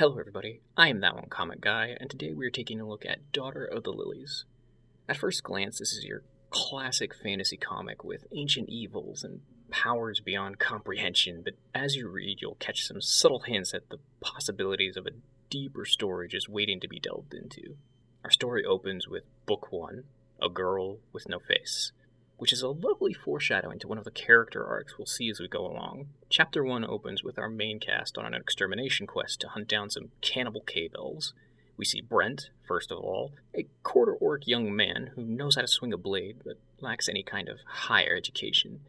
Hello everybody, I am ThatOneComicGuy, and today we are taking a look at Daughter of the Lilies. At first glance, this is your classic fantasy comic with ancient evils and powers beyond comprehension, but as you read, you'll catch some subtle hints at the possibilities of a deeper story just waiting to be delved into. Our story opens with Book 1, A Girl with No Face, which is a lovely foreshadowing to one of the character arcs we'll see as we go along. Chapter 1 opens with our main cast on an extermination quest to hunt down some cannibal cave elves. We see Brent, first of all, a quarter-orc young man who knows how to swing a blade but lacks any kind of higher education.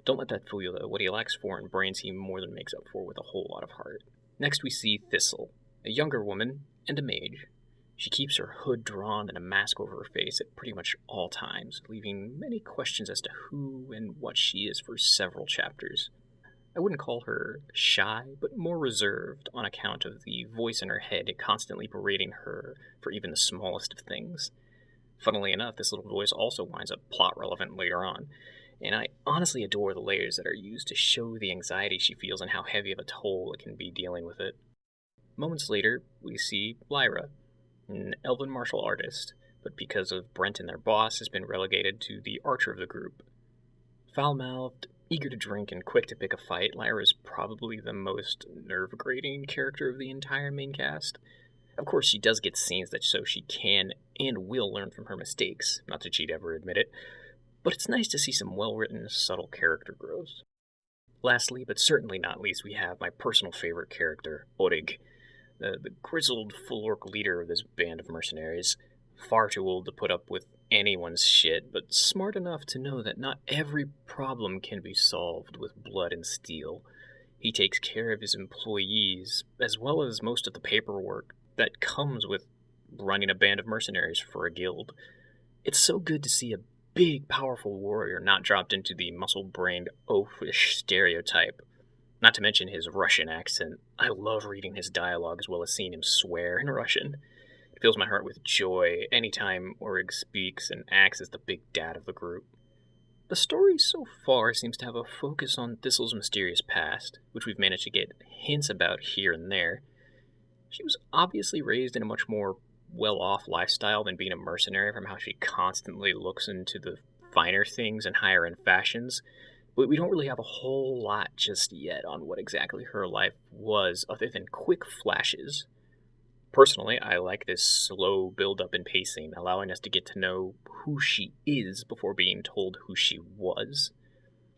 Don't let that fool you though, what he lacks for in brains he more than makes up for with a whole lot of heart. Next we see Thistle, a younger woman and a mage. She keeps her hood drawn and a mask over her face at pretty much all times, leaving many questions as to who and what she is for several chapters. I wouldn't call her shy, but more reserved on account of the voice in her head constantly berating her for even the smallest of things. Funnily enough, this little voice also winds up plot relevant later on, and I honestly adore the layers that are used to show the anxiety she feels and how heavy of a toll it can be dealing with it. Moments later, we see Lyra, an elven martial artist, but because of Brent and their boss, has been relegated to the archer of the group. Foul-mouthed, eager to drink, and quick to pick a fight, Lyra is probably the most nerve-grating character of the entire main cast. Of course, she does get scenes that show she can and will learn from her mistakes, not that she'd ever admit it, but it's nice to see some well-written, subtle character growth. Lastly, but certainly not least, we have my personal favorite character, Orig, the grizzled full-orc leader of this band of mercenaries, far too old to put up with anyone's shit, but smart enough to know that not every problem can be solved with blood and steel. He takes care of his employees, as well as most of the paperwork that comes with running a band of mercenaries for a guild. It's so good to see a big, powerful warrior not dropped into the muscle-brained, oafish stereotype. Not to mention his Russian accent. I love reading his dialogue as well as seeing him swear in Russian. It fills my heart with joy anytime Orig speaks and acts as the big dad of the group. The story so far seems to have a focus on Thistle's mysterious past, which we've managed to get hints about here and there. She was obviously raised in a much more well-off lifestyle than being a mercenary, from how she constantly looks into the finer things and higher-end fashions. But we don't really have a whole lot just yet on what exactly her life was, other than quick flashes. Personally, I like this slow build-up in pacing, allowing us to get to know who she is before being told who she was.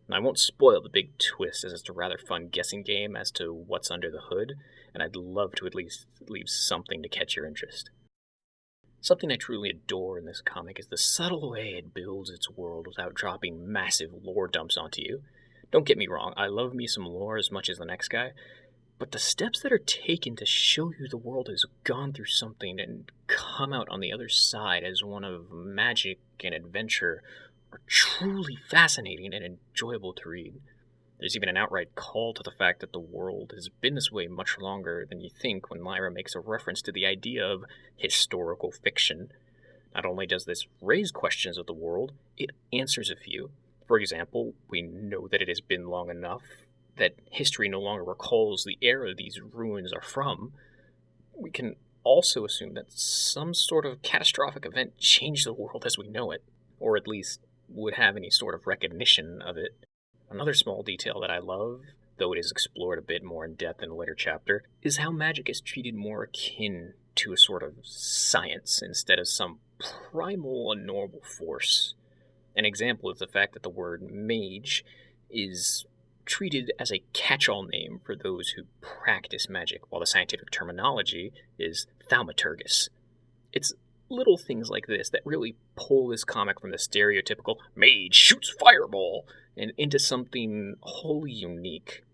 And I won't spoil the big twist, as it's a rather fun guessing game as to what's under the hood, and I'd love to at least leave something to catch your interest. Something I truly adore in this comic is the subtle way it builds its world without dropping massive lore dumps onto you. Don't get me wrong, I love me some lore as much as the next guy, but the steps that are taken to show you the world has gone through something and come out on the other side as one of magic and adventure are truly fascinating and enjoyable to read. There's even an outright call to the fact that the world has been this way much longer than you think when Lyra makes a reference to the idea of historical fiction. Not only does this raise questions of the world, it answers a few. For example, we know that it has been long enough that history no longer recalls the era these ruins are from. We can also assume that some sort of catastrophic event changed the world as we know it, or at least would have any sort of recognition of it. Another small detail that I love, though it is explored a bit more in depth in a later chapter, is how magic is treated more akin to a sort of science instead of some primal, unknowable force. An example is the fact that the word mage is treated as a catch-all name for those who practice magic, while the scientific terminology is thaumaturgus. It's little things like this that really pull this comic from the stereotypical mage shoots fireball and into something wholly unique.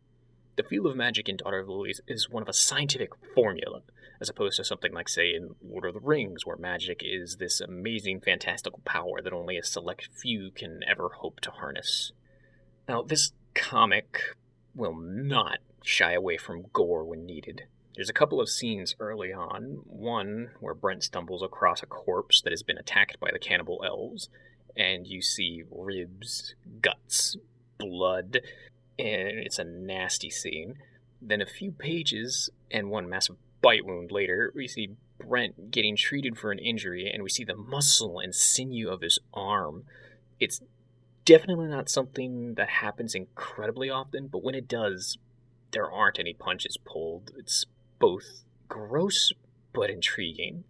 The feel of magic in Daughter of the Lilies is one of a scientific formula, as opposed to something like, say, in Lord of the Rings, where magic is this amazing, fantastical power that only a select few can ever hope to harness. Now, this comic will not shy away from gore when needed. There's a couple of scenes early on, one where Brent stumbles across a corpse that has been attacked by the cannibal elves, and you see ribs, guts, blood, and it's a nasty scene. Then a few pages and one massive bite wound later, we see Brent getting treated for an injury, and we see the muscle and sinew of his arm. It's definitely not something that happens incredibly often, but when it does, there aren't any punches pulled. It's both gross but intriguing.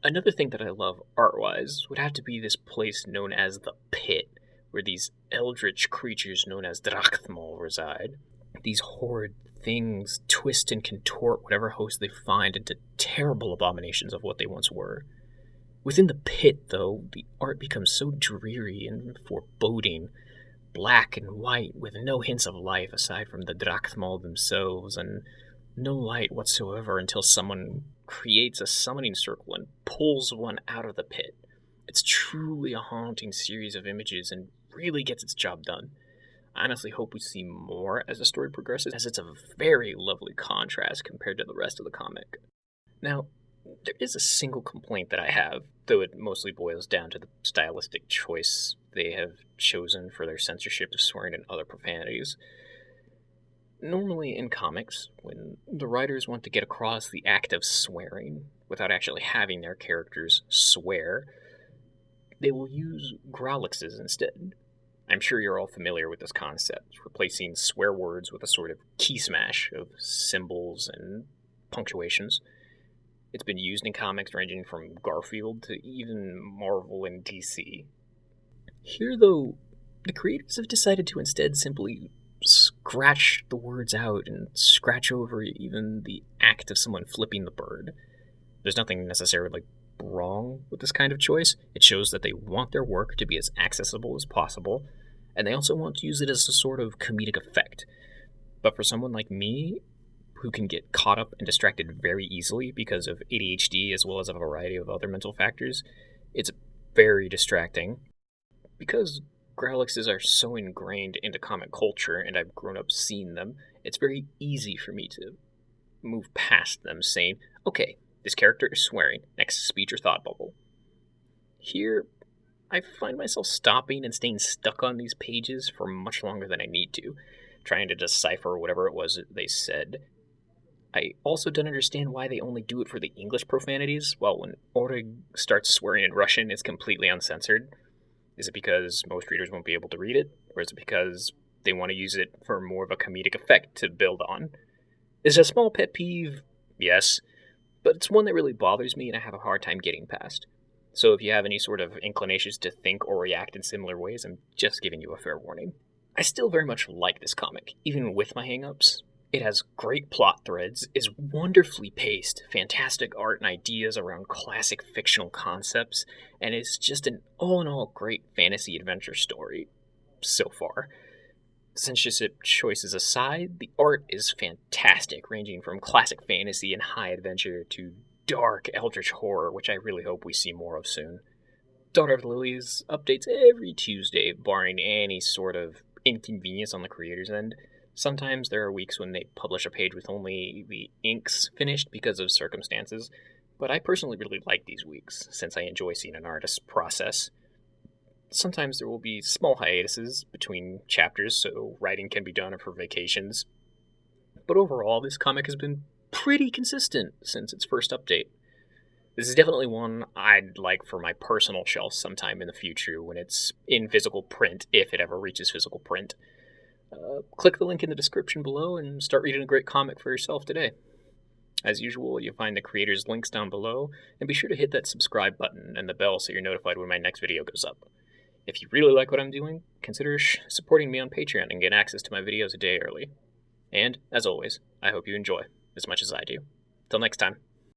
Another thing that I love art-wise would have to be this place known as the Pit, where these eldritch creatures known as Drachthmal reside. These horrid things twist and contort whatever host they find into terrible abominations of what they once were. Within the Pit, though, the art becomes so dreary and foreboding, black and white with no hints of life aside from the Drachthmal themselves, and no light whatsoever until someone creates a summoning circle and pulls one out of the Pit. It's truly a haunting series of images and really gets its job done. I honestly hope we see more as the story progresses, as it's a very lovely contrast compared to the rest of the comic. Now, there is a single complaint that I have, though it mostly boils down to the stylistic choice they have chosen for their censorship of swearing and other profanities. Normally in comics, when the writers want to get across the act of swearing without actually having their characters swear, they will use Gralixes instead. I'm sure you're all familiar with this concept, replacing swear words with a sort of key smash of symbols and punctuations. It's been used in comics ranging from Garfield to even Marvel and DC. Here, though, the creators have decided to instead simply scratch the words out and scratch over even the act of someone flipping the bird. There's nothing necessarily wrong with this kind of choice. It shows that they want their work to be as accessible as possible, and they also want to use it as a sort of comedic effect. But for someone like me, who can get caught up and distracted very easily because of ADHD as well as a variety of other mental factors, it's very distracting. Because Gralixes are so ingrained into comic culture and I've grown up seeing them, it's very easy for me to move past them saying, okay, this character is swearing, next speech or thought bubble. Here, I find myself stopping and staying stuck on these pages for much longer than I need to, trying to decipher whatever it was they said. I also don't understand why they only do it for the English profanities, while when Orig starts swearing in Russian, it's completely uncensored. Is it because most readers won't be able to read it, or is it because they want to use it for more of a comedic effect to build on? Is it a small pet peeve? Yes, but it's one that really bothers me and I have a hard time getting past. So if you have any sort of inclinations to think or react in similar ways, I'm just giving you a fair warning. I still very much like this comic, even with my hangups. It has great plot threads, is wonderfully paced, fantastic art and ideas around classic fictional concepts, and is just an all-in-all great fantasy adventure story so far. Censorship choices aside, the art is fantastic, ranging from classic fantasy and high adventure to dark eldritch horror, which I really hope we see more of soon. Daughter of the Lilies updates every Tuesday, barring any sort of inconvenience on the creator's end. Sometimes there are weeks when they publish a page with only the inks finished because of circumstances, but I personally really like these weeks, since I enjoy seeing an artist's process. Sometimes there will be small hiatuses between chapters, so writing can be done for vacations. But overall, this comic has been pretty consistent since its first update. This is definitely one I'd like for my personal shelf sometime in the future when it's in physical print, if it ever reaches physical print. Click the link in the description below and start reading a great comic for yourself today. As usual, you'll find the creators' links down below, and be sure to hit that subscribe button and the bell so you're notified when my next video goes up. If you really like what I'm doing, consider supporting me on Patreon and get access to my videos a day early. And, as always, I hope you enjoy as much as I do. Till next time.